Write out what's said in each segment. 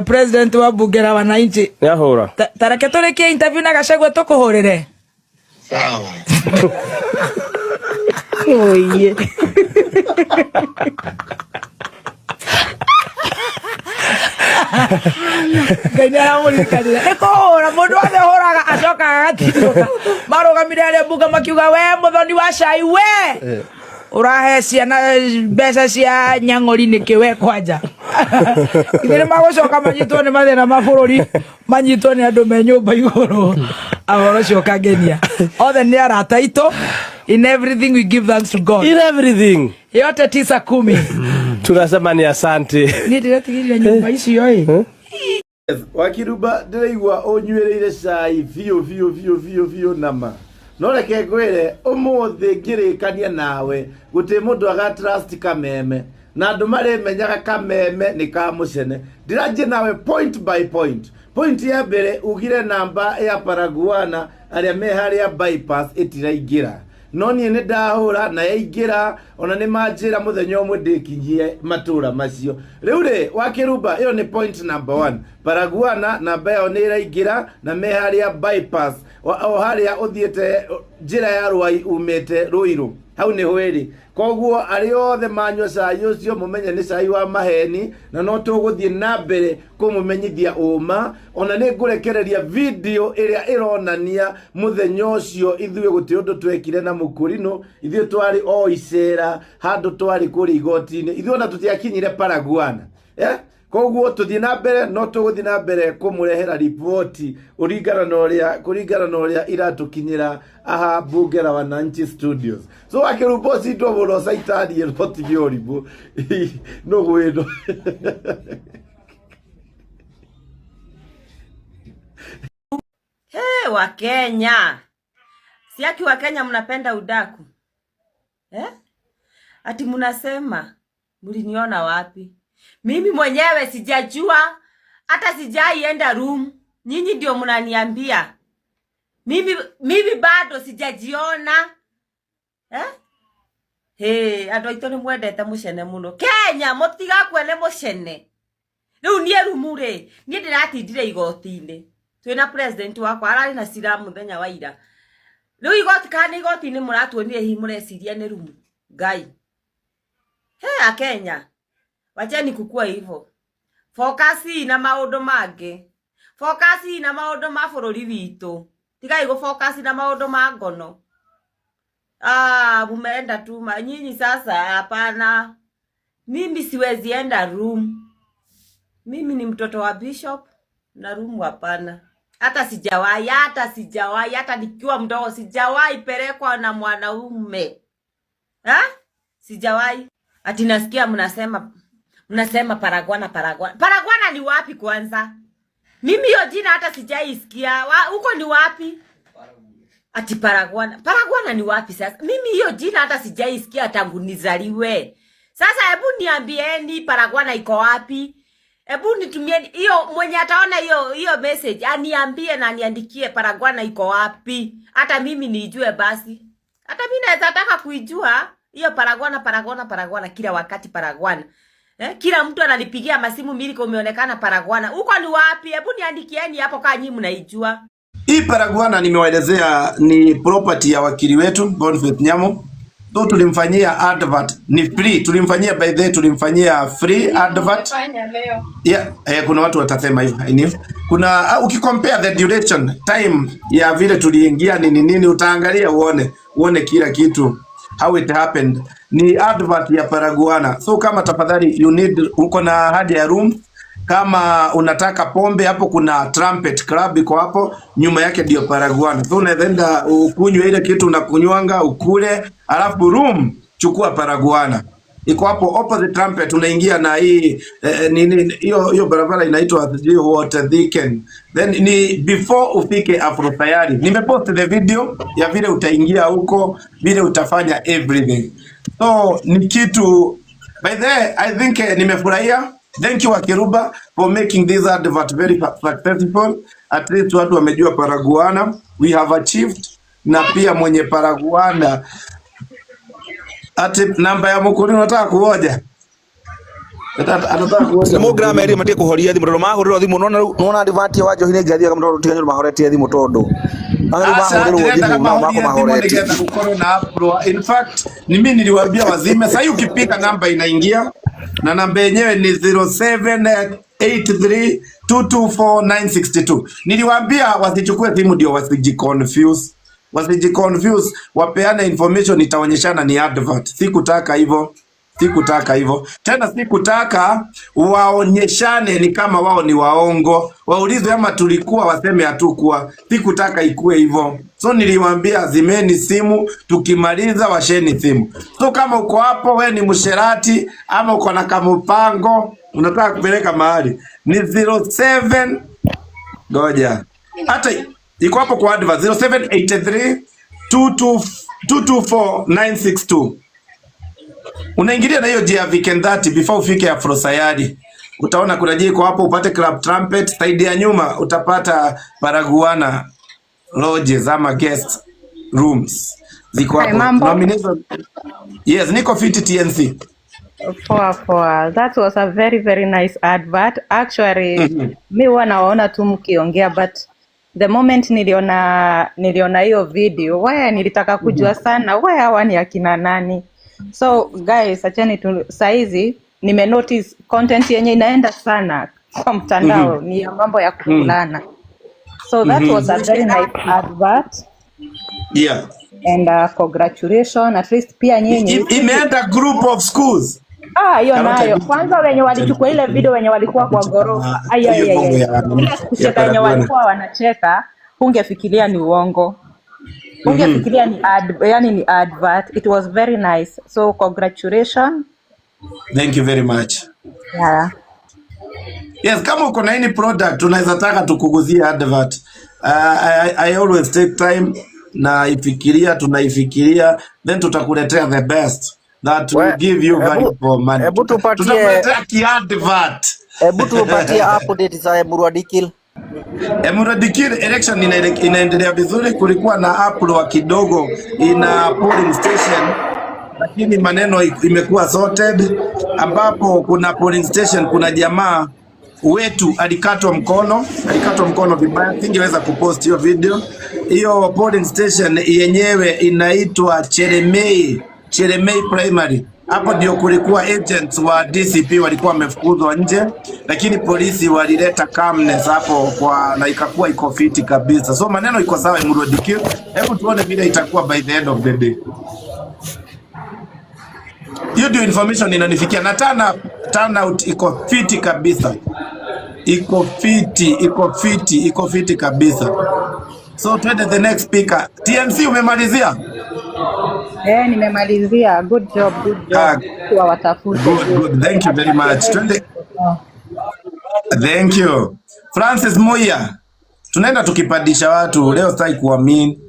President wa bunge la wananchi. Yahura. Tareke turekie interview na Gachagua tukuhurire. Sawa. Oye. Ganyara muri kadira. Eko ora mundu ane horaga acoka agatiruka. Marugamire ale bunge makiuga we muthoni wa cai we. Urahe ciana mbeca cia nyang'ori nikiwe kwanja. Igere magocoka manyitwo ni mathina ma bururi manyitwo ni andu me nyumba iguru. Ahoro coka genia. Othe ni arata ito. In everything we give thanks to God. In everything. Yote 9-10. Tunasema ni asante. Ni ndiratigirira nyumba icio ĩ. Wakiruba ndiraigua onywereire cai biu nama. No reke ngwire umuthi ngirikania nawe guti mundu aga trust Kameme na andu mari menyaga Kameme ni ka mucene. Ndiraje nawe point by point. Point ya mbere ugire namba ya Paraguana aria me haria bypass itiraingira. No ni ndahura na yaingira ona ni manjira muthenya umwe ndikinyie matura macio. Riu ri Wakiruba iyo ni point number 1. Paraguana namba yo ni iraingira na me haria bypass o haria uthiete njira ya Rwai umete Ruiru. Hau ni hweri. Koguo ari othe manywa cai ucio mumenye ni cai wa maheni na no tuguthie na mbere kumumenyithia uma ona ni ngurekereria video iria ironania muthenya ucio ithuĩ guti undu twekire na Mukurino ithuĩ twari o icera handu twari kuri igoti-ini ithuĩ ona tutiakinyire Paraguana koguo tuthie na mbere no tuguthie na mbere kumurehera ripoti kuringana na uria iratukinyira aha bunge la wananchi studios. So Wakirubosi ndo boro saitani ripoti bioribu no gwendo. Hey, Wakenya. Siaki Wakenya mnapenda udaku. Ati mnasema mliniona wapi? Mimi mwenyewe sijajua, hata sijaienda room. Nyinyi ndio mnaniambia. Mimi bado sijajiona. Andu aitu ni mwendete mucene muno. Kenya mutiga kwene mucene. Riu nie rumure, nie ndiratindire igoti-ini. Twina president wakwa arari na cira muthenya wa ira. Riu igoti kana igoti-ini muratuonire hi mureciria ni rumu. Ngai. Akenya. Wacheni kukua hivyo. Focus na maundu mangi. Focus na maundu ma bururi witu. Tigai go focus na maundu ma ngono. Mumeenda tu nyinyi sasa hapana. Mimi siwezi enda room. Mimi ni mtoto wa bishop na room hapana. Hata sijawahi hata nikiwa mdogo sijawahi pelekwa na mwanaume. Sijawahi. Ati nasikia mnasema Paraguana. Paraguana ni wapi kwanza? Mimi hiyo jina hata sijaisikia. Huko ni wapi? Ati Paraguana. Paraguana ni wapi sasa? Mimi hiyo jina hata sijaisikia tangu nizaliwe. Sasa hebu niambieni Paraguana iko wapi? Hebu nitumieni hiyo mwenye ataona hiyo message aniambie na aniandikie Paraguana iko wapi? Hata mimi nijue basi. Hata mimi naweza taka kuijua hiyo Paraguana kila wakati Paraguana. Kila mtu ananipigia masimu mimi kumeonekana Paraguana. Huko ni wapi? Hebu niandikieni hapo kama nyinyi mnaijua. Hii Paraguana nimewaelezea ni property ya wakili wetu Boniface Nyamo. Ndio tulimfanyia advert ni free. Tulimfanyia by the way tulimfanyia free advert. Kuna watu watasema hivyo. Kuna ukicompare the duration time ya vile tuliingia nini utaangalia uone kila kitu how it happened. Ni advert ya Paraguana. So kama tafadhali uko na haja ya room, kama unataka pombe hapo kuna Trumpet Club iko hapo nyuma yake ndio Paraguana. So unaenda ukunywe ile kitu unakunywanga ukule alafu room chukua Paraguana. Iko hapo opposite Trumpet unaingia na hii hiyo barabara inaitwa Water Thicken. Then ni before ufike Afro Tayari. Nimepost the video ya vile utaingia huko, vile utafanya everything. So ni kitu by the way, I think nimefurahia. Thank you Wakiruba for making this advert very successful. At least watu wamejua Paraguana. We have achieved. Na pia mwenye Paraguana ati namba ya Mukurino unataka kuoja. Anataka kuona Program eri matie kuhoria thimu ndo mahuriro thimu nona advert wa Njohi ni ngathia kama ndo tiganyo mahoretie thimu tondu in fact ni mimi niliwaambia wazime. Sasa ukipiga namba inaingia na namba yenyewe ni 0783224962. Niliwaambia wasichukue simu ndio wasijiconfuse. Wapeane information itaonyeshana ni advert. Sikutaka hivyo. Tena sikutaka waonyeshane ni kama wao ni waongo. Waulize ama tulikuwa, waseme hatukuwa. Sikutaka ikue hivyo. So niliwaambia zimeni simu, tukimaliza washeni simu. So kama uko hapo we ni msherati ama uko na kamupango unataka kupeleka mahali ni 07 ngoja. Hata iko hapo kwa advert 0783224962. Unaingilia na hiyo jia weekend that before ufike Afro Sayari. Utaona kuna jia iko hapo, upate Club Trumpet, side ya nyuma utapata Paraguana lodges ama guest rooms. Ziko hapo. Nomination. Yes, niko fit TNC. Poa. That was a very very nice advert. Actually, mi wanaona tu mkiongea, but the moment niliona hiyo video, nilitaka kujua sana hawa ni akina nani. So guys, acheni tu saizi nime notice content yenye inaenda sana kwa mtandao ni ya mambo ya kulana. So that was a very nice advert. Yeah. And congratulations, at least pia nyinyi imeenda group of schools. Hiyo nayo. Kwanza wenye walichukua ile video wenye walikuwa kwa gorofa. Kucheka wenye walikuwa wanacheka, ungefikiria ni uongo. Ungefikiria ni ni advert. It was very nice. So congratulations. Thank you very much. Yeah. Yes, kama uko na any product unaweza taka tukuguzie advert. I always take time na tunaifikiria then tutakuletea the best that will give you value for money. Tutakuletea ki-advert. Hebu tupatie update za Emurwadikil. Emurwadikil election inaendelea vizuri. Kulikuwa na upload wa kidogo ina polling station, lakini maneno imekuwa sorted, ambapo kuna polling station kuna jamaa wetu alikatwa mkono vibaya. Singeweza kupost hiyo video. Hiyo polling station yenyewe inaitwa Cheremei Primary. Hapo ndio kulikuwa agents wa DCP walikuwa wamefukuzwa nje, lakini polisi walileta calmness hapo na ikakuwa iko fiti kabisa. So maneno iko sawa Emurwadikil. Hebu tuone vile itakuwa by the end of the day. Hiyo ndio information inanifikia na turnout iko fiti kabisa. Iko fiti kabisa. So twende the next speaker. TNC umemalizia? Nimemalizia. Good job. Kwa watafuta. Good. Thank you very much. Twende. Thank you. Francis Moya. Tunaenda tukipandisha watu. Leo sitaki kuamini.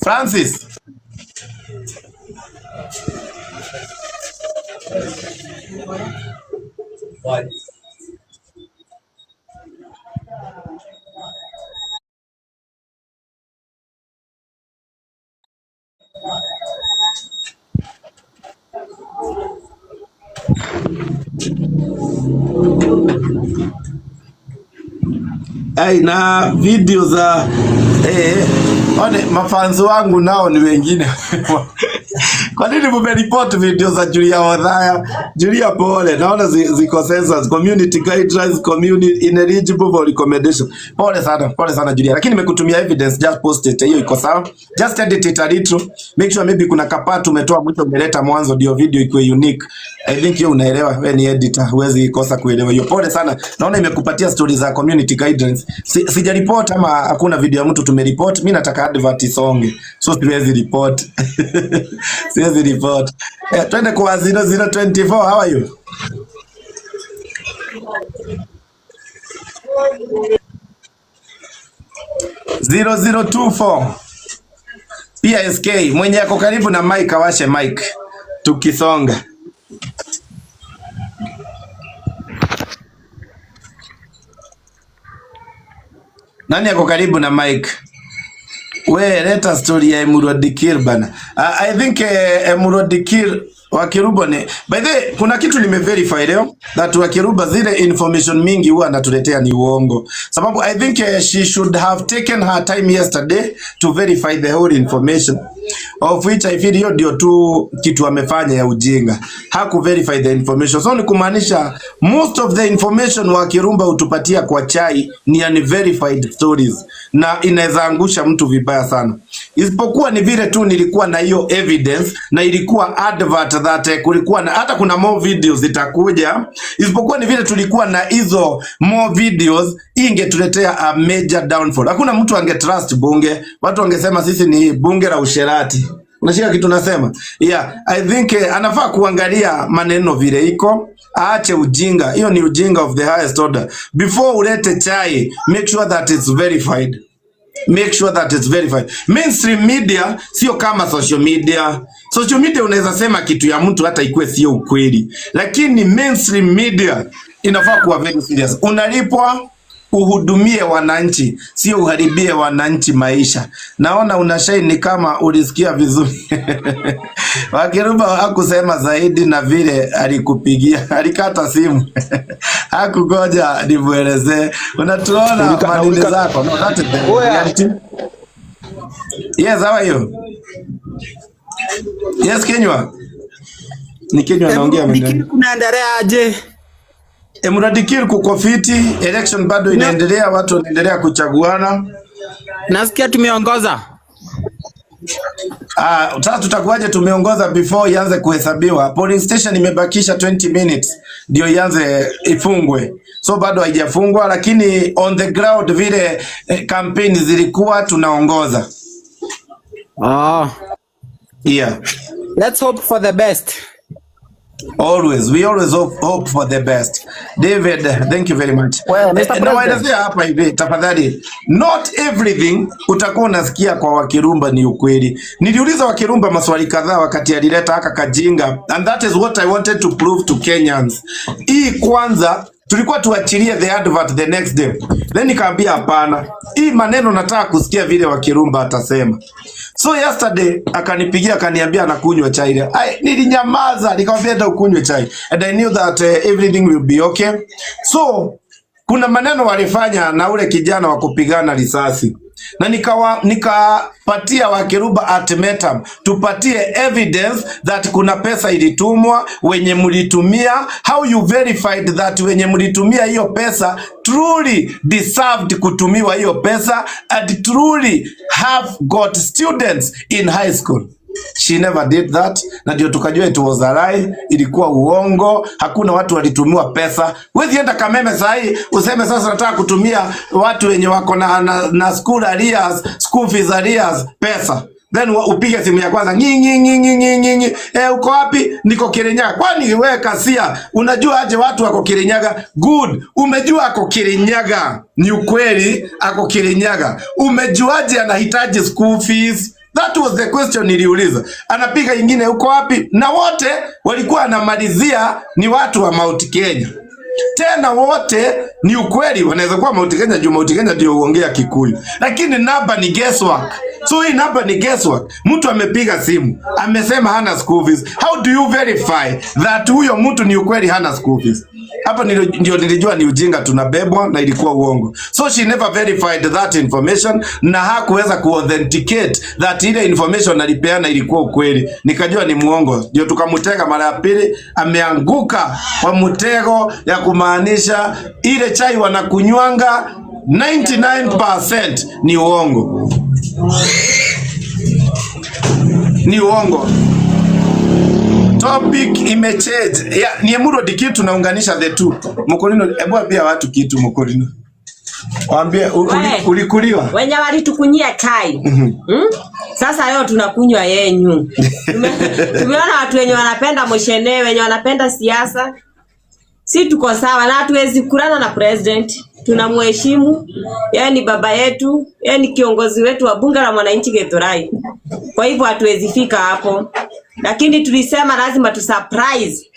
Francis. Na video za one mafanzi wangu nao ni wengine. Kwa nini mmereport video za Julia Wadhaya? Julia pole, naona ziko census, community guidelines, community ineligible for recommendation. Pole sana Julia, lakini nimekutumia evidence, just post it. Hiyo iko sawa. Just edit it a little. Make sure maybe kuna kapatu umetoa mwisho umeleta mwanzo ndio video iko unique. I think you unaelewa, wewe ni editor, huwezi kosa kuelewa hiyo. Pole sana. Naona imekupatia stories za community guidelines. Sija report ama hakuna video ya mtu tumereport. Mimi nataka advert songe. So siwezi report. Twende kwa 0024. How are you? (0024) PSK mwenye yako karibu na mic awashe mic tukisonga. Nani yako karibu na mic? We leta story ya Emurwadikil bana. I think Emurwadikil Wakiruba ni by the way, kuna kitu nimeverify leo that Wakiruba zile information mingi huwa anatuletea ni uongo. Sababu I think she should have taken her time yesterday to verify the whole information, of which I feel hiyo ndio tu kitu amefanya ya ujinga. Haku verify the information. So ni kumaanisha most of the information Wakirumba utupatia kwa chai ni unverified stories na inaweza angusha mtu vibaya sana. Isipokuwa ni vile tu nilikuwa na hiyo evidence na ilikuwa advert that kulikuwa na hata kuna more videos zitakuja. Isipokuwa ni vile tulikuwa na hizo more videos, ingetuletea a major downfall. Hakuna mtu angetrust bunge. Watu wangesema sisi ni bunge la usherati. Unashika kitu nasema? Yeah, I think anafaa kuangalia maneno vile iko, aache ujinga. Hiyo ni ujinga of the highest order. Before ulete chai, make sure that it's verified. Make sure that it's verified. Mainstream media sio kama social media. Social media unaweza sema kitu ya mtu hata ikuwe sio ukweli. Lakini mainstream media inafaa kuwa very serious. Unalipwa uhudumie wananchi, sio uharibie wananchi maisha. Naona unashine kama ulisikia vizuri. Wakiruba hakusema zaidi na vile alikupigia, alikata simu. Hakugoja nimuelezee. Unatuona maneno zako. No, that is the reality. Yes, how are you? Yes, Kenywa. Ni Kenywa naongea mimi. Dikiri kunaendelea aje? Mradikiri kuko fiti, election bado inaendelea, watu wanaendelea kuchaguana. Nasikia tumeongoza. Sasa tutakuwaje tumeongoza before ianze kuhesabiwa? Polling station imebakisha 20 minutes ndio ianze ifungwe. So bado haijafungwa, lakini on the ground vile campaign zilikuwa tunaongoza. Yeah. Let's hope for the best. Always, we always hope for the best. David, thank you very much. Well, Mr. President. Hapa hivi tafadhali, not everything utakuwa unasikia kwa Wakirumba ni ukweli. Niliuliza Wakirumba maswali kadhaa wakati alileta haka kajinga, and that is what I wanted to prove to Kenyans. Hii kwanza tulikuwa tuachilie the advert the next day. Then nikaambia hapana. Hii maneno nataka kusikia vile Wakirumba atasema. So yesterday akanipigia akaniambia anakunywa chai. Nilinyamaza, nikamwambia ndio ukunywe chai. And I knew that everything will be okay. So kuna maneno walifanya na ule kijana wa kupigana risasi. Na nikapatia Wakiruba ultimatum, tupatie evidence that kuna pesa ilitumwa, wenye mlitumia, how you verified that wenye mlitumia hiyo pesa truly deserved kutumiwa hiyo pesa and truly have got students in high school. She never did that. Na ndio tukajua it was a lie, ilikuwa uongo, hakuna watu walitumiwa pesa. Wewe enda Kameme sahi useme sasa nataka kutumia watu wenye wako na school arrears, school fees arrears pesa. Then upige simu ya kwanza ngi uko wapi? Niko Kirinyaga. Kwani wewe Kasia unajua aje watu wako Kirinyaga? Good. Umejua ako Kirinyaga. Ni ukweli ako Kirinyaga. Umejuaje anahitaji school fees? That was the question niliuliza. Anapiga ingine uko wapi? Na wote walikuwa anamalizia ni watu wa Mount Kenya. Tena wote ni ukweli wanaweza kuwa Mount Kenya juu Mount Kenya ndio uongea Kikuyu. Lakini namba ni guesswork. So hii namba ni guesswork. Mtu amepiga simu, amesema hana school fees. How do you verify that huyo mtu ni ukweli hana school fees? Hapa ndio nilijua ni ujinga tunabebwa na ilikuwa uongo. So she never verified that information na hakuweza kuauthenticate that ile information alipeana ilikuwa ukweli. Nikajua ni muongo. Ndio tukamutega mara ya pili, ameanguka kwa mtego ya kumaanisha ile chai wanakunywanga 99% ni uongo. Ni uongo. Topic imechange. Yeah, ni Emuro Dikiri tunaunganisha the two. Mkolino, hebu ambia watu kitu Mkolino. Waambie ulikuliwa. Wenye walitukunyia chai. Sasa leo tunakunywa yenyu. Tumeona watu wenye wanapenda moshene, wenye wanapenda siasa. Si tuko sawa na hatuwezi kulana na president. Tunamheshimu. Yeye ni baba yetu, yeye ni kiongozi wetu wa bunge la mwananchi Githurai. Kwa hivyo hatuwezi fika hapo. Lakini tulisema lazima tu surprise.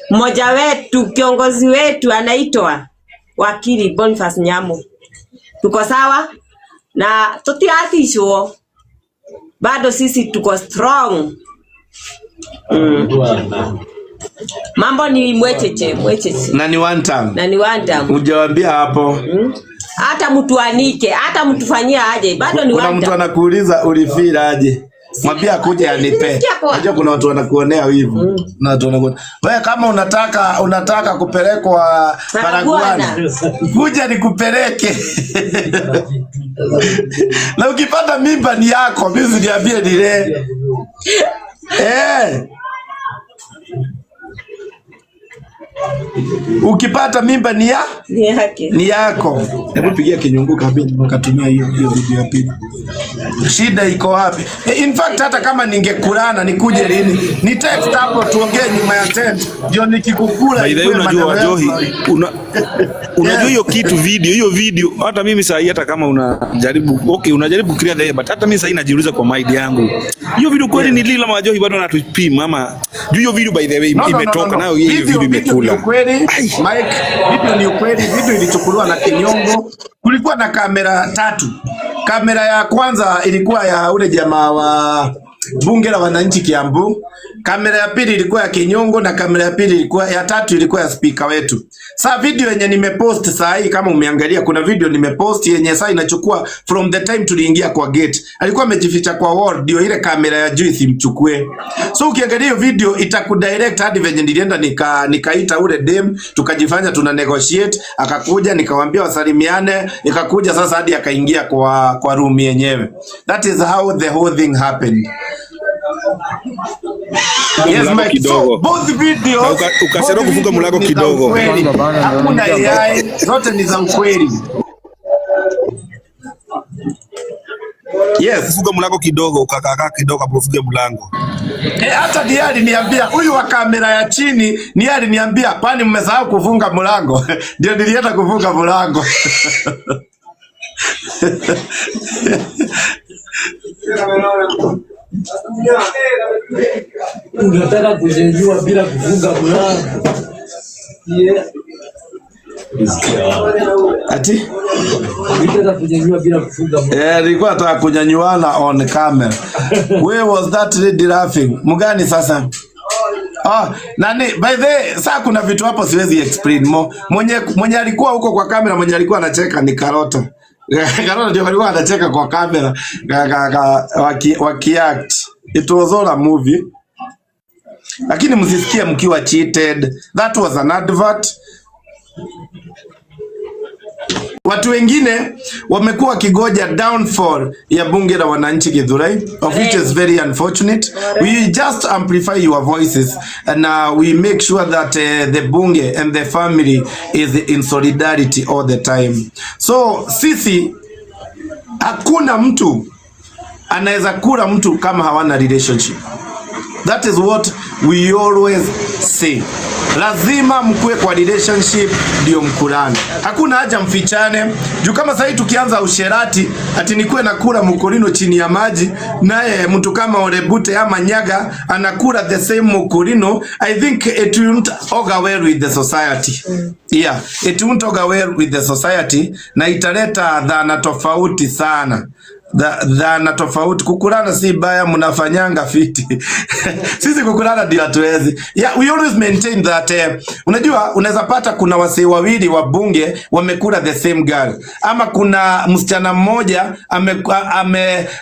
Mmoja wetu, kiongozi wetu anaitwa Wakili Boniface Nyamu. Tuko sawa? Na tutiatisho. Bado sisi tuko strong. Mambo ni mwecheche. Na ni one time. Hujawaambia hapo. Hata mtu anike, hata mtu fanyia aje, bado ni one time. Kuna mtu anakuuliza ulifeel aje? Mwambie akuje anipe. Unajua kuna watu wanakuonea wivu. Na watu wanakuonea. Wewe kama unataka kupelekwa Paragwana, kuja nikupeleke. Na ukipata mimba ni yako, mimi niambie nile. Ukipata mimba ni yako. Hebu pigia kinyungu kabisa nikatumia hiyo video ya pili. Shida iko wapi? In fact hata kama ningekulana nikuje lini? Ni text hapo tuongee nyuma ya tent. Ndio nikikukula. By the way unajua Wajohi, unajua hiyo video hata mimi saa hii hata kama unajaribu create there but hata mimi saa hii najiuliza kwa mind yangu. Hiyo video kweli ni lila Wajohi bado anatupima ama hiyo video by the way imetoka nayo hiyo video imekula. Ukweli, Mike, video ni ukweli, video ilichukuliwa na Kinyongo. Kulikuwa na kamera 3. Kamera ya kwanza ilikuwa ya ule jamaa wa bunge la wananchi Kiambu. Kamera ya pili ilikuwa ya Kinyongo na kamera ya pili ya tatu ilikuwa ya speaker wetu. Sasa video yenye nimepost saa hii kama umeangalia kuna video nimepost yenye sasa inachukua from the time tuliingia kwa gate. Alikuwa amejificha kwa wall ndio ile kamera ya juu isimchukue. So ukiangalia hiyo video itakudirect hadi venye nilienda nikaita ule dem tukajifanya tuna negotiate akakuja nikamwambia wasalimiane ikakuja sasa hadi akaingia kwa room yenyewe. That is how the whole thing happened. Yes, Mike. So, both videos ukasema kufunga mlango kidogo. Hakuna AI, zote ni za ukweli. Yes, kufunga mlango kidogo ukakaa kidogo kufunga mlango. Hata ndiye aliniambia huyu wa kamera ya chini ndiye aliniambia kwani mmesahau kufunga mlango. Ndio nilienda kufunga mlango. Unataka kujenjua bila kufunga mlango. Ati? Unataka kujenjua bila kufunga mlango. Nilikuwa nataka kunyanyuana on camera. Where was that lady laughing? Mgani sasa? Nani by the way, sasa kuna vitu hapo siwezi explain more. Mwenye alikuwa huko kwa kamera, mwenye alikuwa anacheka ni Karota. Karota ndio alikuwa anacheka kwa kamera wakiact. It was all a movie. Lakini msisikie mkiwa cheated. That was an advert. Watu wengine wamekuwa wakigoja downfall ya bunge la wananchi Githurai, of which is very unfortunate. We just amplify your voices and we make sure that the bunge and the family is in solidarity all the time. So sisi hakuna mtu anaweza kula mtu kama hawana relationship. That is what we always say. Lazima mkue kwa relationship ndio mkulane. Hakuna haja mfichane. Juu kama sasa tukianza usherati ati nikuwe nakula mkorino chini ya maji naye mtu kama Orebute ama Nyaga anakula the same mkorino, I think it won't go well with the society. Yeah, it won't go well with the society na italeta dhana tofauti sana. Dhana tofauti. Kukulana si baya, mnafanyanga fiti. Sisi kukulana ndio hatuwezi. Yeah, we always maintain that unajua unaweza pata kuna wasee wawili wa bunge wamekula the same girl, ama kuna msichana mmoja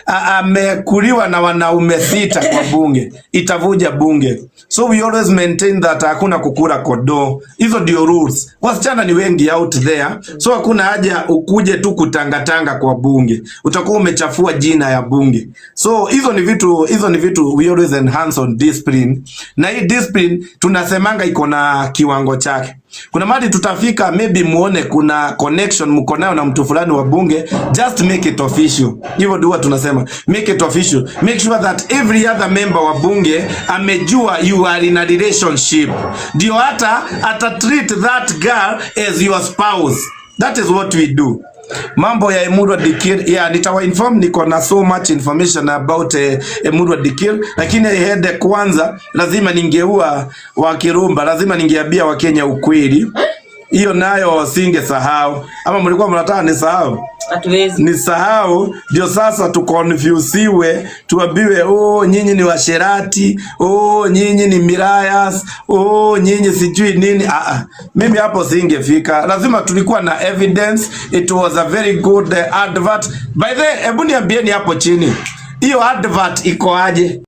amekuliwa na wanaume 6 kwa bunge, itavuja bunge. So we always maintain that hakuna kukula kodo. Hizo ndio rules. Wasichana ni wengi out there, so hakuna haja ukuje tu kutangatanga kwa bunge, utakuwa umechafua jina ya bunge. So hizo ni vitu we always enhance on discipline. Na hii discipline tunasemanga iko na kiwango chake. Kuna mahali tutafika, maybe muone kuna connection mko nayo na mtu fulani wa bunge, just make it official. Hivyo ndio tunasema, make it official. Make sure that every other member wa bunge amejua you are in a relationship. Ndio hata treat that girl as your spouse. That is what we do. Mambo ya Emurwa Dikir, yeah, nitawa inform, niko na so much information about Emurwa Dikir, lakini hede kwanza lazima ningeua wa Kirumba, lazima ningeambia wa Kenya ukweli. Hiyo nayo singe sahau. Ama mlikuwa mnataka nisahau? Hatuwezi. Ni sahau ndio sasa tukonfusiwe, tuambiwe oh nyinyi ni washerati, oh nyinyi ni mirayas, oh nyinyi sijui nini. Mimi hapo singefika. Lazima tulikuwa na evidence. It was a very good advert. By the way, hebu niambieni hapo chini, hiyo advert iko aje?